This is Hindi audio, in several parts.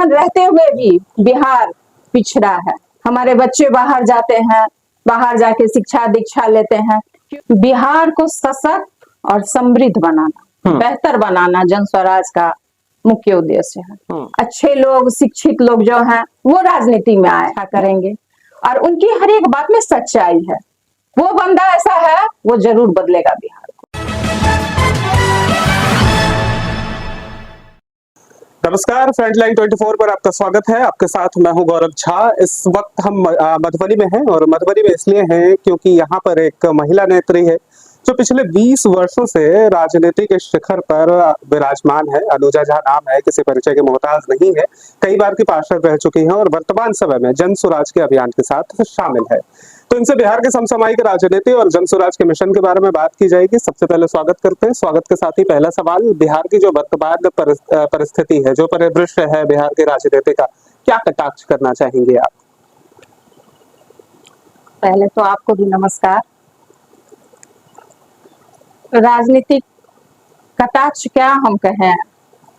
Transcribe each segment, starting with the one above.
संसाधन रहते हुए भी बिहार पिछड़ा है। हमारे बच्चे बाहर जाते हैं, बाहर जाके शिक्षा दीक्षा लेते हैं। बिहार को सशक्त और समृद्ध बनाना, बेहतर बनाना जन स्वराज का मुख्य उद्देश्य है। अच्छे लोग, शिक्षित लोग जो हैं वो राजनीति में आया करेंगे और उनकी हर एक बात में सच्चाई है। वो बंदा ऐसा है, वो जरूर बदलेगा बिहार को। नमस्कार, फ्रंटलाइन 24 पर आपका स्वागत है। आपके साथ मैं हूं गौरव झा। इस वक्त हम मधुबनी में हैं और मधुबनी में इसलिए हैं क्योंकि यहाँ पर एक महिला नेत्री है जो पिछले 20 वर्षों से राजनीति के शिखर पर विराजमान है। अनुजा झा नाम है, किसी परिचय के मोहताज नहीं है। कई बार की पार्षद रह चुकी हैं और वर्तमान समय में जन स्वराज के अभियान के साथ शामिल है। तो इनसे बिहार के समसामयिक राजनीति और जन स्वराज के मिशन के बारे में बात की जाएगी। सबसे पहले स्वागत करते हैं। स्वागत के साथ ही पहला सवाल, बिहार की जो वर्तमान परिस्थिति है, जो परिदृश्य है बिहार के राजनीति का, क्या कटाक्ष करना चाहेंगे आप? पहले तो आपको भी नमस्कार। राजनीतिक कटाक्ष क्या हम कहें,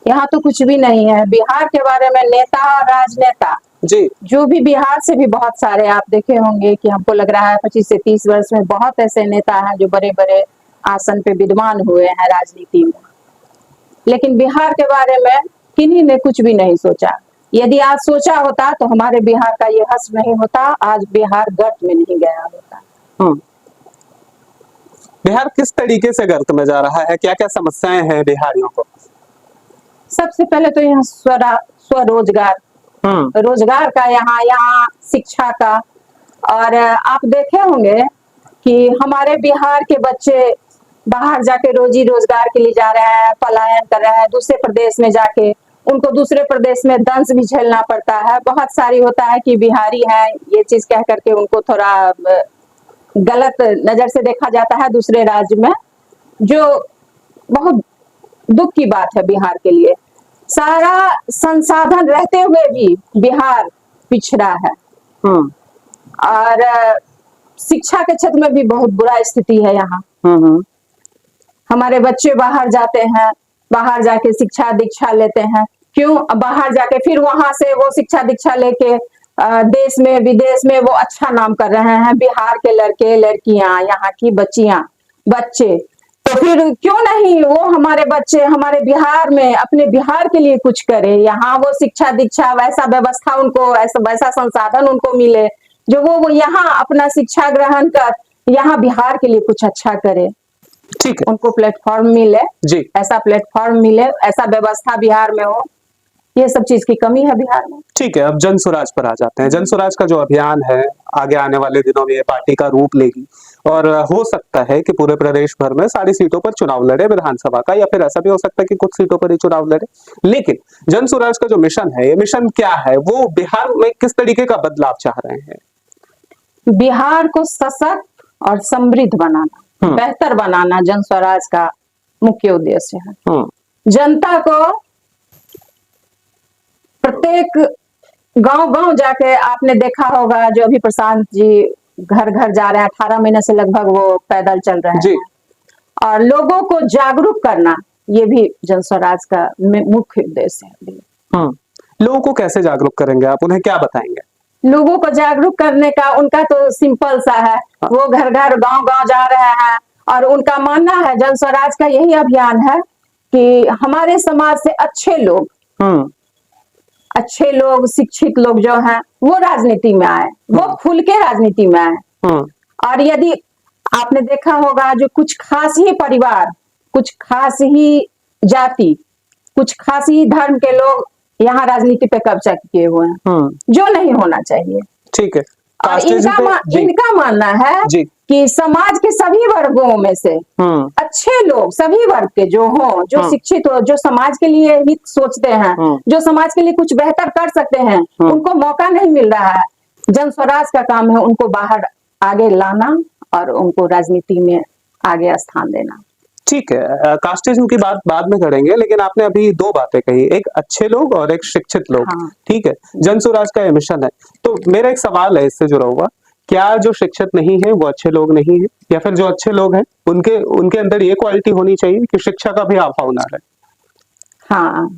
यहाँ तो कुछ भी नहीं है। बिहार के बारे में नेता और राजनेता जी, जो भी बिहार से भी बहुत सारे आप देखे होंगे कि हमको लग रहा है 25 से 30 वर्ष में बहुत ऐसे नेता हैं जो बड़े बड़े आसन पे विद्यमान हुए हैं राजनीति में, लेकिन बिहार के बारे में किन्हीं ने कुछ भी नहीं सोचा। यदि आज सोचा होता तो हमारे बिहार का ये हश्र नहीं होता, आज बिहार गर्त में नहीं गया होता। बिहार किस तरीके से गर्त में जा रहा है? क्या क्या समस्याएं हैं बिहारियों को? सबसे पहले तो यहाँ स्वरोजगार, रोजगार का, यहाँ शिक्षा का। और आप देखे होंगे कि हमारे बिहार के बच्चे बाहर जाके रोजी रोजगार के लिए जा रहे हैं, पलायन कर रहे हैं दूसरे प्रदेश में जाके। उनको दूसरे प्रदेश में दंश भी झेलना पड़ता है। बहुत सारी होता है कि बिहारी है ये चीज कह करके उनको थोड़ा गलत नजर से देखा जाता है दूसरे राज्य में, जो बहुत दुख की बात है बिहार के लिए। सारा संसाधन रहते हुए भी बिहार पिछड़ा है और शिक्षा के क्षेत्र में भी बहुत बुरा स्थिति है यहाँ। हमारे बच्चे बाहर जाते हैं, बाहर जाके शिक्षा दीक्षा लेते हैं। क्यों? बाहर जाके फिर वहां से वो शिक्षा दीक्षा लेके देश में विदेश में वो अच्छा नाम कर रहे हैं। बिहार के लड़के लड़कियां, यहाँ की बच्चियां बच्चे, तो फिर क्यों नहीं वो हमारे बच्चे हमारे बिहार में अपने बिहार के लिए कुछ करे। यहाँ वो शिक्षा दीक्षा वैसा व्यवस्था उनको, ऐसा वैसा संसाधन उनको मिले जो वो यहाँ अपना शिक्षा ग्रहण कर यहाँ बिहार के लिए कुछ अच्छा करे। ठीक है, उनको प्लेटफॉर्म मिले जी, ऐसा प्लेटफॉर्म मिले, ऐसा व्यवस्था बिहार में हो। ये सब चीज की कमी है बिहार में। ठीक है। अब जन स्वराज पर आ जाते हैं। जन स्वराज का जो अभियान है आगे आने वाले दिनों में ये पार्टी का रूप लेगी और हो सकता है कि पूरे प्रदेश भर में सारी सीटों पर चुनाव लड़े विधानसभा का, या फिर ऐसा भी हो सकता है कि कुछ सीटों पर ही चुनाव लड़े। लेकिन जन स्वराज का जो मिशन है, ये मिशन क्या है? वो बिहार में किस तरीके का बदलाव चाह रहे हैं? बिहार को सशक्त और समृद्ध बनाना, बेहतर बनाना जन स्वराज का मुख्य उद्देश्य है। जनता को प्रत्येक गांव जाके आपने देखा होगा, जो अभी प्रशांत जी घर घर जा रहे हैं, 18 महीने से लगभग वो पैदल चल रहे हैं। और लोगों को जागरूक करना, ये भी जन स्वराज का मुख्य उद्देश्य है। लोगों को कैसे जागरूक करेंगे आप? उन्हें क्या बताएंगे? लोगों को जागरूक करने का उनका तो सिंपल सा है, वो घर घर गांव जा रहे हैं और उनका मानना है जन स्वराज का यही अभियान है कि हमारे समाज से अच्छे लोग शिक्षित लोग जो हैं वो राजनीति में आए, वो खुल के राजनीति में आए। और यदि आपने देखा होगा, जो कुछ खास ही परिवार, कुछ खास ही जाति, कुछ खास ही धर्म के लोग यहाँ राजनीति पे कब्जा किए हुए हैं, जो नहीं होना चाहिए। ठीक है। और इनका मानना है कि समाज के सभी वर्गों में से अच्छे लोग, सभी वर्ग के जो हो, जो शिक्षित हो, जो समाज के लिए हित सोचते हैं, जो समाज के लिए कुछ बेहतर कर सकते हैं, उनको मौका नहीं मिल रहा है। जन स्वराज का काम है उनको बाहर आगे लाना और उनको राजनीति में आगे स्थान देना। ठीक है, कास्टिज्म की बात बाद में करेंगे, लेकिन आपने अभी दो बातें कही, एक अच्छे लोग और एक शिक्षित लोग। ठीक है, जन स्वराज का ये मिशन है। तो मेरा एक सवाल है इससे जुड़ा हुआ, क्या जो शिक्षित नहीं है वो अच्छे लोग नहीं है, या फिर जो अच्छे लोग हैं उनके अंदर ये क्वालिटी होनी चाहिए कि शिक्षा का भी अभाव ना रहे? हाँ,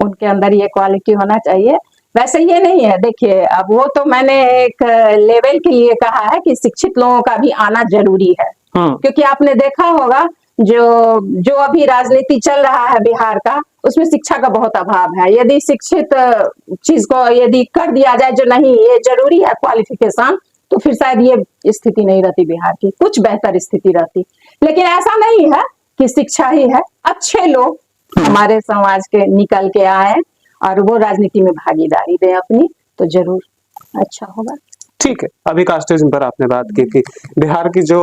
उनके अंदर ये क्वालिटी होना चाहिए। वैसे ये नहीं है, देखिए अब वो तो मैंने एक लेवल के लिए कहा है कि शिक्षित लोगों का भी आना जरूरी है, क्योंकि आपने देखा होगा जो जो अभी राजनीति चल रहा है बिहार का, उसमें शिक्षा का बहुत अभाव है। यदि शिक्षित चीज को यदि कर दिया जाए जो नहीं ये जरूरी है क्वालिफिकेशन, तो फिर शायद ये स्थिति नहीं रहती बिहार की, कुछ बेहतर स्थिति रहती। लेकिन ऐसा नहीं है कि शिक्षा ही है, अच्छे लोग हमारे समाज के निकल के आए और वो राजनीति में भागीदारी दें अपनी, तो जरूर अच्छा होगा। ठीक है, अभी कास्टिज्म पर आपने बात की कि बिहार की जो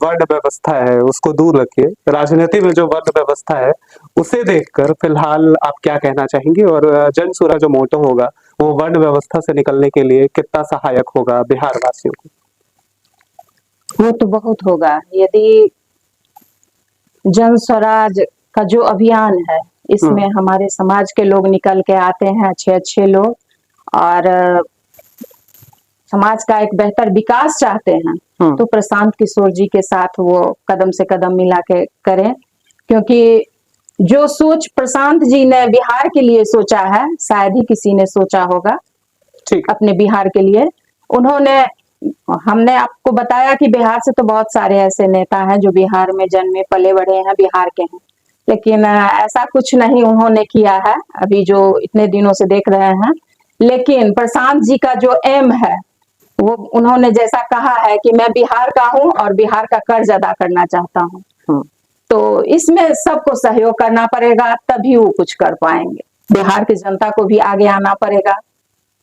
वर्ण व्यवस्था है उसको दूर रखिए, राजनीति में जो वर्ण व्यवस्था है उसे देखकर फिलहाल आप क्या कहना चाहेंगे, और जन सुरा जो मोटो होगा वो वर्ण व्यवस्था से निकलने के लिए कितना सहायक होगा बिहार वासियों को? वो तो बहुत होगा। यदि जन स्वराज का जो अभियान है इसमें हमारे समाज के लोग निकल के आते हैं, अच्छे अच्छे लोग, और समाज का एक बेहतर विकास चाहते हैं, तो प्रशांत किशोर जी के साथ वो कदम से कदम मिला के करें, क्योंकि जो सोच प्रशांत जी ने बिहार के लिए सोचा है शायद ही किसी ने सोचा होगा अपने बिहार के लिए। उन्होंने, हमने आपको बताया कि बिहार से तो बहुत सारे ऐसे नेता हैं जो बिहार में जन्मे पले बढ़े हैं, बिहार के हैं, लेकिन ऐसा कुछ नहीं उन्होंने किया है अभी जो इतने दिनों से देख रहे हैं। लेकिन प्रशांत जी का जो एम है वो उन्होंने जैसा कहा है कि मैं बिहार का हूं और बिहार का कर्ज अदा करना चाहता हूं, तो इसमें सबको सहयोग करना पड़ेगा, तभी वो कुछ कर पाएंगे। बिहार की जनता को भी आगे आना पड़ेगा,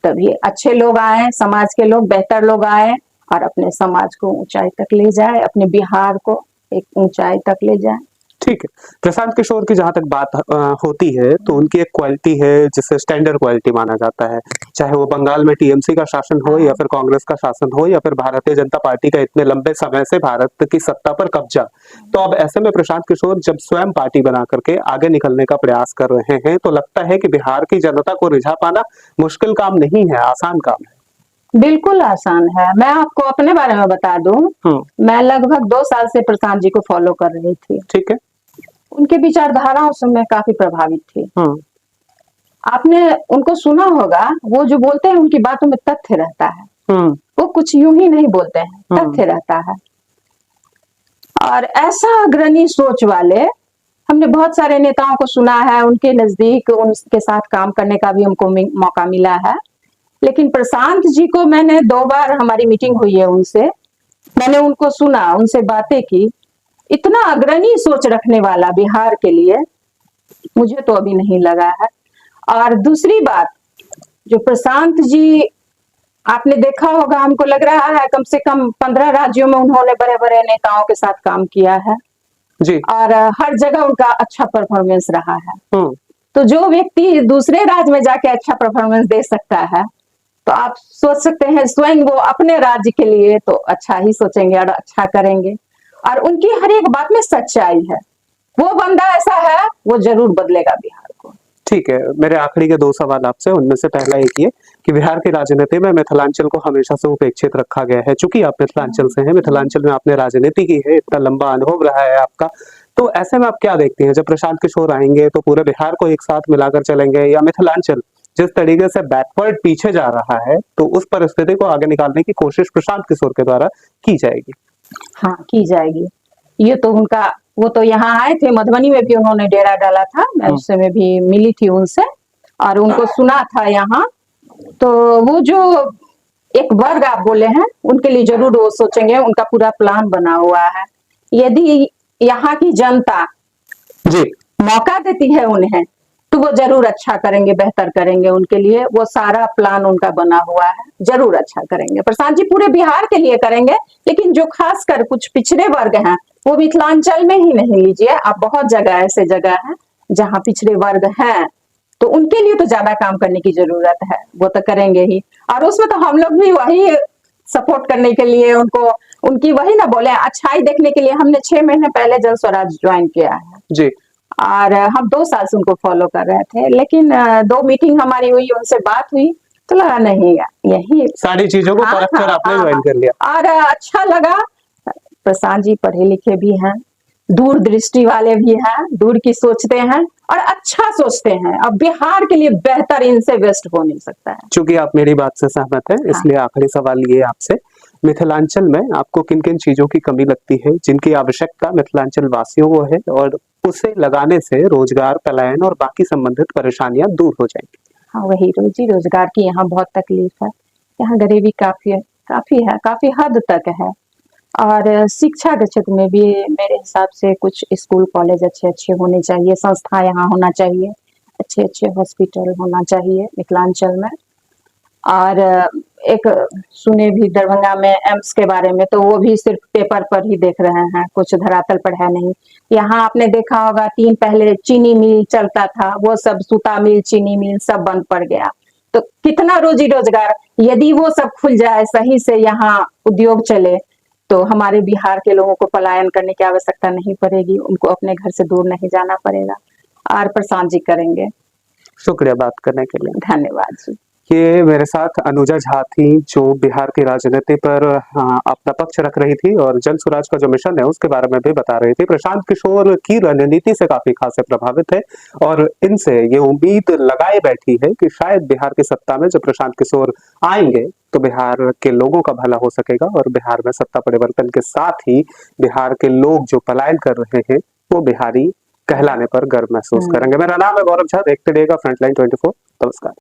तभी अच्छे लोग आए, समाज के लोग, बेहतर लोग आए और अपने समाज को ऊंचाई तक ले जाए, अपने बिहार को एक ऊंचाई तक ले जाए। ठीक है, प्रशांत किशोर की जहां तक बात होती है तो उनकी एक क्वालिटी है जिसे स्टैंडर्ड क्वालिटी माना जाता है, चाहे वो बंगाल में टीएमसी का शासन हो या फिर कांग्रेस का शासन हो या फिर भारतीय जनता पार्टी का इतने लंबे समय से भारत की सत्ता पर कब्जा। तो अब ऐसे में प्रशांत किशोर जब स्वयं पार्टी बना करके आगे निकलने का प्रयास कर रहे हैं, तो लगता है कि बिहार की जनता को रिझा पाना मुश्किल काम नहीं है, आसान काम है। बिल्कुल आसान है। मैं आपको अपने बारे में बता दूं, मैं लगभग 2 साल से प्रशांत जी को फॉलो कर रही थी। ठीक है, उनके विचारधाराओं से मैं काफी प्रभावित थी। आपने उनको सुना होगा, वो जो बोलते हैं उनकी बातों में तथ्य रहता है, वो कुछ यूं ही नहीं बोलते हैं, तथ्य रहता है। और ऐसा अग्रणी सोच वाले हमने बहुत सारे नेताओं को सुना है, उनके नजदीक उनके साथ काम करने का भी हमको मौका मिला है। लेकिन प्रशांत जी को मैंने 2 बार, हमारी मीटिंग हुई है उनसे, मैंने उनको सुना, उनसे बातें की। इतना अग्रणी सोच रखने वाला बिहार के लिए मुझे तो अभी नहीं लगा है। और दूसरी बात, जो प्रशांत जी आपने देखा होगा, हमको लग रहा है कम से कम 15 राज्यों में उन्होंने बड़े बड़े नेताओं के साथ काम किया है जी, और हर जगह उनका अच्छा परफॉर्मेंस रहा है। तो जो व्यक्ति दूसरे राज्य में जाके अच्छा परफॉर्मेंस दे सकता है, तो आप सोच सकते हैं स्वयं वो अपने राज्य के लिए तो अच्छा ही सोचेंगे और अच्छा करेंगे। और उनकी हर एक बात में सच्चाई है। वो बंदा ऐसा है, वो जरूर बदलेगा बिहार को। ठीक है, मेरे आखिरी के 2 सवाल आपसे, उनमें से पहला एक ये कि बिहार की राजनीति में मिथिलांचल को हमेशा से उपेक्षित रखा गया है। चूंकि आप मिथिलांचल से हैं, मिथिलांचल में आपने राजनीति की है, इतना लंबा अनुभव रहा है आपका, तो ऐसे में आप क्या देखते हैं, जब प्रशांत किशोर आएंगे तो पूरे बिहार को एक साथ मिलाकर चलेंगे, या मिथिलांचल जिस तरीके से बैकवर्ड पीछे जा रहा है तो उस परिस्थिति को आगे निकालने की कोशिश प्रशांत किशोर के द्वारा की जाएगी? हाँ, की जाएगी। ये तो उनका, वो तो यहाँ आए थे, मधुबनी में भी उन्होंने डेरा डाला था, मैं उस समय भी मिली थी उनसे और उनको सुना था यहाँ। तो वो जो एक वर्ग आप बोले हैं, उनके लिए जरूर वो सोचेंगे, उनका पूरा प्लान बना हुआ है। यदि यहाँ की जनता जी मौका देती है उन्हें, तो वो जरूर अच्छा करेंगे, बेहतर करेंगे उनके लिए। वो सारा प्लान उनका बना हुआ है, जरूर अच्छा करेंगे। प्रशांत जी पूरे बिहार के लिए करेंगे, लेकिन जो खासकर कुछ पिछड़े वर्ग हैं, वो मिथिलांचल में ही नहीं लीजिए आप, बहुत जगह ऐसे जगह हैं जहाँ पिछड़े वर्ग हैं, तो उनके लिए तो ज्यादा काम करने की जरूरत है, वो तो करेंगे ही। और उसमें तो हम लोग भी वही सपोर्ट करने के लिए उनको, उनकी वही ना बोले, अच्छाई देखने के लिए हमने 6 महीने पहले जन स्वराज ज्वाइन किया है जी, और हम 2 साल से उनको फॉलो कर रहे थे। लेकिन 2 मीटिंग हमारी हुई, उनसे बात हुई तो लगा नहीं, यही सारी चीजों को परख कर आपने ज्वाइन कर लिया और अच्छा लगा। प्रशांत जी पढ़े लिखे भी हैं, दूरदृष्टि वाले भी हैं, दूर की सोचते हैं और अच्छा सोचते हैं। अब बिहार के लिए बेहतर इनसे बेस्ट हो नहीं सकता है। चूंकि आप मेरी बात से सहमत हैं, इसलिए आखिरी सवाल ये आपसे, मिथिलांचल में आपको किन किन चीजों की कमी लगती है जिनकी आवश्यकता मिथिलांचल वासियों को है, और उसे लगाने से रोजगार, पलायन और बाकी संबंधित परेशानियां दूर हो जाएंगी? हाँ, वही रोजी रोजगार की यहाँ बहुत तकलीफ है। यहाँ गरीबी काफी हद तक है। और शिक्षा के क्षेत्र में भी मेरे हिसाब से कुछ स्कूल कॉलेज अच्छे अच्छे होने चाहिए, संस्था यहाँ होना चाहिए, अच्छे अच्छे हॉस्पिटल होना चाहिए मिथिलांचल में। और एक सुने भी दरभंगा में एम्स के बारे में, तो वो भी सिर्फ पेपर पर ही देख रहे हैं, कुछ धरातल पर है नहीं। यहाँ आपने देखा होगा 3 पहले चीनी मिल चलता था, वो सब सूता मिल, चीनी मिल सब बंद पड़ गया। तो कितना रोजी रोजगार, यदि वो सब खुल जाए, सही से यहाँ उद्योग चले, तो हमारे बिहार के लोगों को पलायन करने की आवश्यकता नहीं पड़ेगी, उनको अपने घर से दूर नहीं जाना पड़ेगा। और प्रशांत जी करेंगे। शुक्रिया बात करने के लिए। धन्यवाद जी। ये मेरे साथ अनुजा झा थी, जो बिहार की राजनीति पर अपना पक्ष रख रही थी और जन स्वराज का जो मिशन है उसके बारे में भी बता रही थी। प्रशांत किशोर की रणनीति से काफी खासे प्रभावित है और इनसे ये उम्मीद लगाए बैठी है कि शायद बिहार की सत्ता में जब प्रशांत किशोर आएंगे तो बिहार के लोगों का भला हो सकेगा और बिहार में सत्ता परिवर्तन के साथ ही बिहार के लोग जो पलायन कर रहे हैं वो बिहारी कहलाने पर गर्व महसूस करेंगे। मेरा नाम है गौरव झा, देखते रहिएगा फ्रंटलाइन 24। नमस्कार।